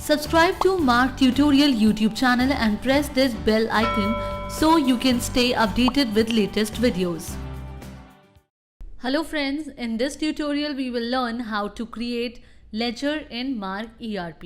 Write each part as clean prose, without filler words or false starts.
Subscribe to Mark Tutorial YouTube channel and press this bell icon so you can stay updated with latest videos. Hello friends, in this tutorial we will learn how to create ledger in Mark ERP.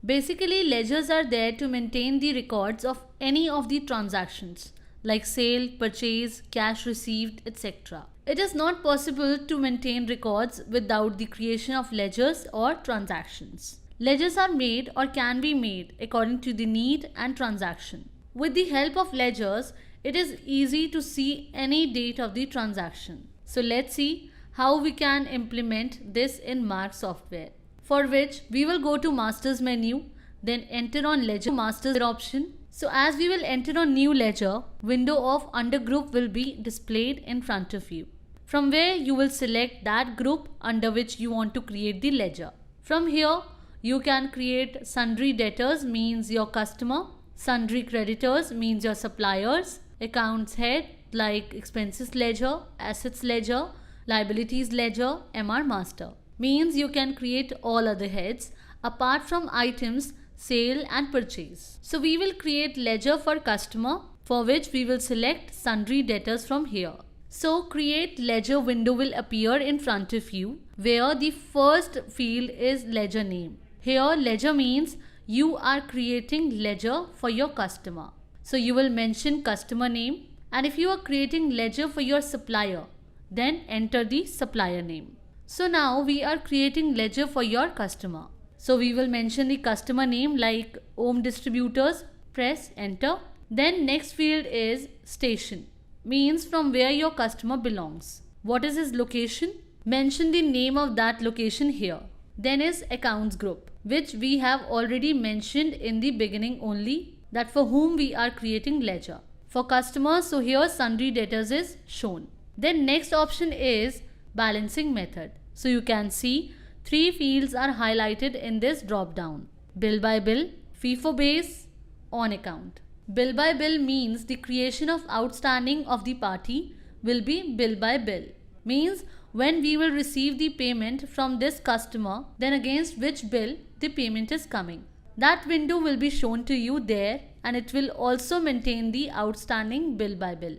Basically, ledgers are there to maintain the records of any of the transactions like sale, purchase, cash received, etc. It is not possible to maintain records without the creation of ledgers or transactions. Ledgers are made or can be made according to the need and transaction. With the help of ledgers, it is easy to see any date of the transaction. So let's see how we can implement this in Mark software. For which we will go to Masters menu, then enter on Ledger Masters option. So as we will enter on New Ledger, window of Under Group will be displayed in front of you. From where you will select that group under which you want to create the ledger. From here, you can create sundry debtors means your customer, sundry creditors means your suppliers, accounts head like expenses ledger, assets ledger, liabilities ledger, MR master. Means you can create all other heads apart from items, sale and purchase. So we will create ledger for customer, for which we will select sundry debtors from here. So create ledger window will appear in front of you where the first field is ledger name. Here ledger means you are creating ledger for your customer. So you will mention customer name, and if you are creating ledger for your supplier, then enter the supplier name. So now we are creating ledger for your customer. So we will mention the customer name like Om Distributors, press enter. Then next field is station, means from where your customer belongs. What is his location? Mention the name of that location here. Then is accounts group, which we have already mentioned in the beginning only, that for whom we are creating ledger. For customers, so here sundry debtors is shown. Then next option is balancing method. So you can see three fields are highlighted in this drop down. Bill by bill, fee for base, on account. Bill by bill means the creation of outstanding of the party will be bill by bill. Means when we will receive the payment from this customer, then against which bill the payment is coming. That window will be shown to you there, and it will also maintain the outstanding bill by bill.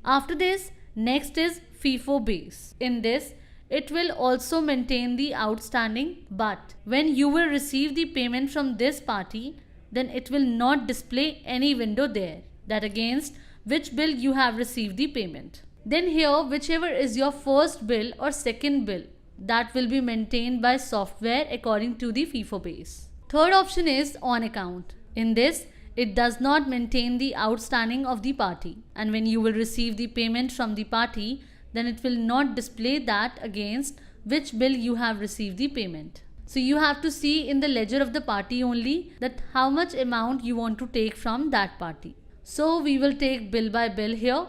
After this, next is FIFO base. In this, it will also maintain the outstanding, but when you will receive the payment from this party, then it will not display any window there that against which bill you have received the payment. Then here, whichever is your first bill or second bill, that will be maintained by software according to the FIFO base. Third option is on account. In this, it does not maintain the outstanding of the party, and when you will receive the payment from the party, then it will not display that against which bill you have received the payment. So you have to see in the ledger of the party only that how much amount you want to take from that party. So we will take bill by bill here.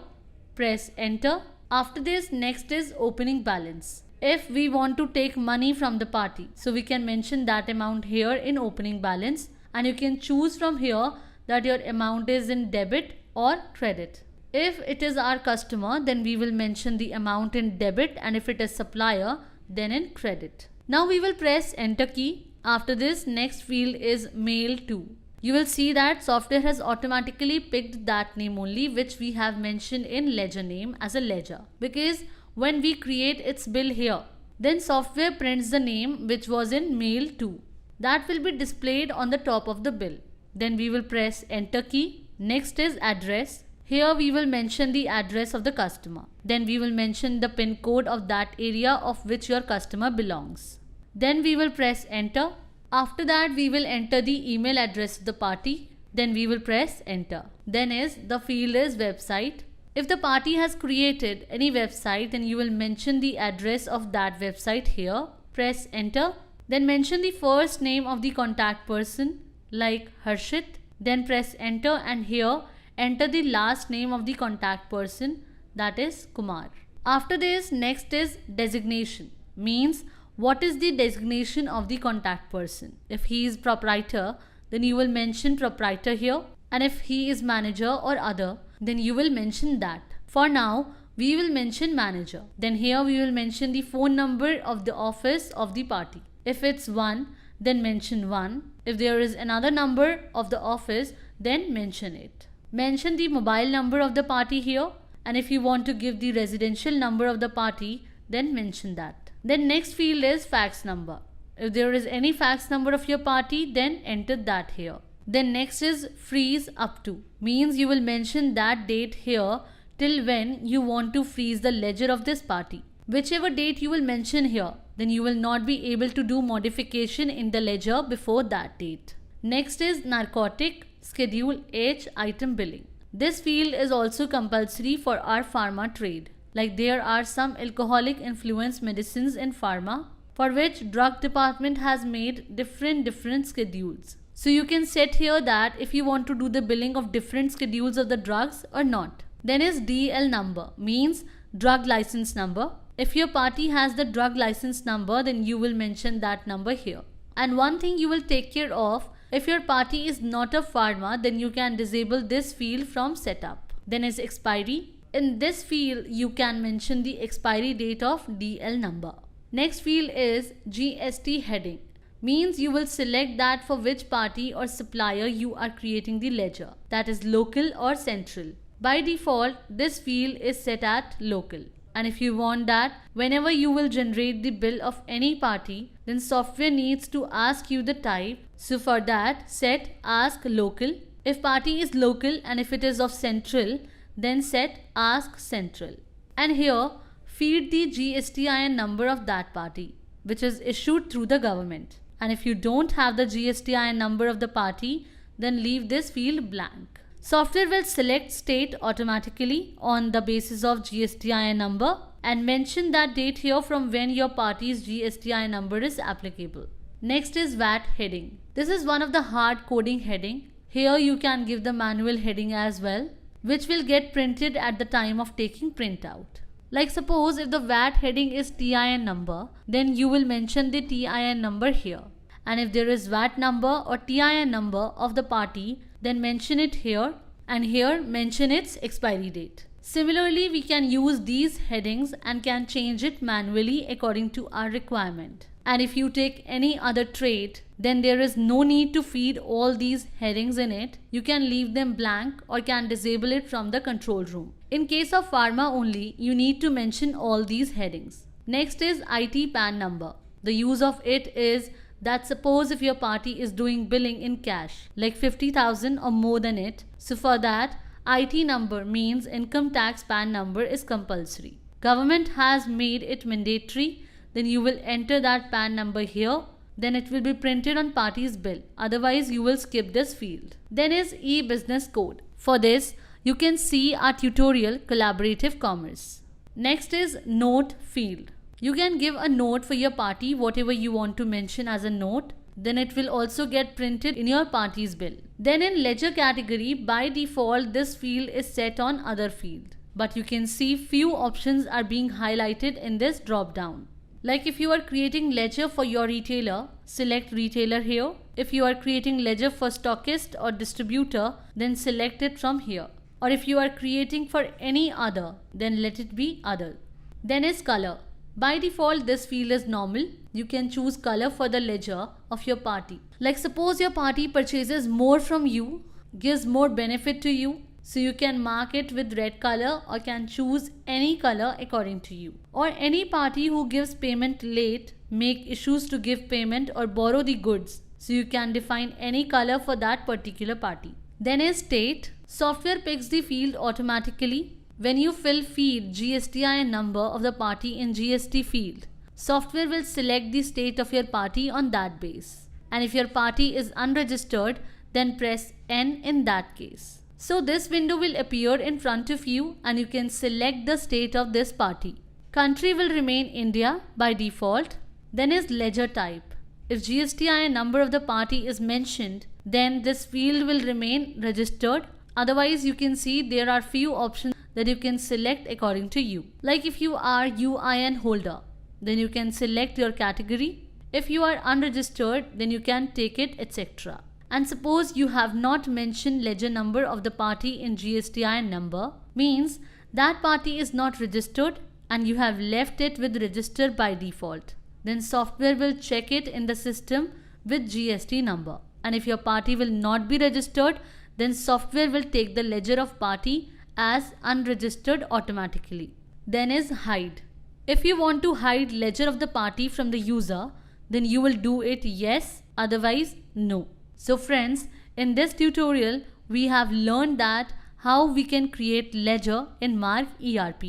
Press enter. After this, next is opening balance. If we want to take money from the party, so we can mention that amount here in opening balance, and you can choose from here that your amount is in debit or credit. If it is our customer, then we will mention the amount in debit, and if it is supplier, then in credit. Now we will press enter key. After this, next field is mail to. You will see that software has automatically picked that name only which we have mentioned in ledger name as a ledger, because when we create its bill here, then software prints the name which was in mail to. That will be displayed on the top of the bill. Then we will press enter key. Next is address. Here we will mention the address of the customer. Then we will mention the PIN code of that area of which your customer belongs. Then we will press enter. After that, we will enter the email address of the party. Then we will press enter. Then is the field is website. If the party has created any website, then you will mention the address of that website here. Press enter. Then mention the first name of the contact person like Harshit. Then press enter, and here enter the last name of the contact person, that is Kumar. After this, next is designation. Means what is the designation of the contact person. If he is proprietor, then you will mention proprietor here, and if he is manager or other, then you will mention that. For now, we will mention manager. Then here we will mention the phone number of the office of the party. If it's 1, then mention 1. If there is another number of the office, then mention it. Mention the mobile number of the party here, and if you want to give the residential number of the party, then mention that. Then next field is fax number. If there is any fax number of your party, then enter that here. Then next is freeze up to, means you will mention that date here till when you want to freeze the ledger of this party. Whichever date you will mention here, then you will not be able to do modification in the ledger before that date. Next is narcotic schedule H item billing. This field is also compulsory for our pharma trade. Like there are some alcoholic influence medicines in pharma for which drug department has made different schedules. So you can set here that if you want to do the billing of different schedules of the drugs or not. Then is DL number, means drug license number. If your party has the drug license number, then you will mention that number here. And one thing you will take care of, if your party is not a pharma, then you can disable this field from setup. Then is expiry. In this field, you can mention the expiry date of DL number. Next field is GST heading, means you will select that for which party or supplier you are creating the ledger, that is local or central. By default, this field is set at local. And if you want that whenever you will generate the bill of any party, then software needs to ask you the type. So for that, set ask local. If party is local and if it is of central, then set ask central. And here, feed the GSTIN number of that party, which is issued through the government. And if you don't have the GSTIN number of the party, then leave this field blank. Software will select state automatically on the basis of GSTIN number and mention that date here from when your party's GSTIN number is applicable. Next is VAT heading. This is one of the hard coding heading. Here you can give the manual heading as well, which will get printed at the time of taking printout. Like suppose if the VAT heading is TIN number, then you will mention the TIN number here. And if there is VAT number or TIN number of the party, then mention it here, and here mention its expiry date. Similarly, we can use these headings and can change it manually according to our requirement. And if you take any other trade, then there is no need to feed all these headings in it. You can leave them blank or can disable it from the control room. In case of pharma only, you need to mention all these headings. Next is IT PAN number. The use of it is that suppose if your party is doing billing in cash, like 50,000 or more than it, so for that, IT number means income tax PAN number is compulsory. Government has made it mandatory, then you will enter that PAN number here, then it will be printed on party's bill. Otherwise, you will skip this field. Then is e-business code. For this, you can see our tutorial Collaborative Commerce. Next is note field. You can give a note for your party, whatever you want to mention as a note. Then it will also get printed in your party's bill. Then in ledger category, by default, this field is set on other field. But you can see few options are being highlighted in this drop down. Like if you are creating ledger for your retailer, select retailer here. If you are creating ledger for stockist or distributor, then select it from here. Or if you are creating for any other, then let it be other. Then is color. By default, this field is normal. You can choose color for the ledger of your party. Like suppose your party purchases more from you, gives more benefit to you, so you can mark it with red color or can choose any color according to you. Or any party who gives payment late, make issues to give payment or borrow the goods, so you can define any color for that particular party. Then is state. Software picks the field automatically. When you feed GSTIN number of the party in GST field, software will select the state of your party on that base. And if your party is unregistered, then press N in that case. So this window will appear in front of you and you can select the state of this party. Country will remain India by default. Then is ledger type. If GSTIN number of the party is mentioned, then this field will remain registered. Otherwise, you can see there are few options that you can select according to you. Like if you are UIN holder, then you can select your category. If you are unregistered, then you can take it, etc. And suppose you have not mentioned ledger number of the party in GSTIN number, means that party is not registered and you have left it with register by default. Then software will check it in the system with GST number. And if your party will not be registered, then software will take the ledger of party as unregistered automatically. Then is hide. If you want to hide ledger of the party from the user, then you will do it yes, otherwise no. So friends, in this tutorial, we have learned that how we can create ledger in Marg ERP.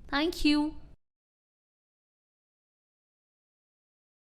Thank you.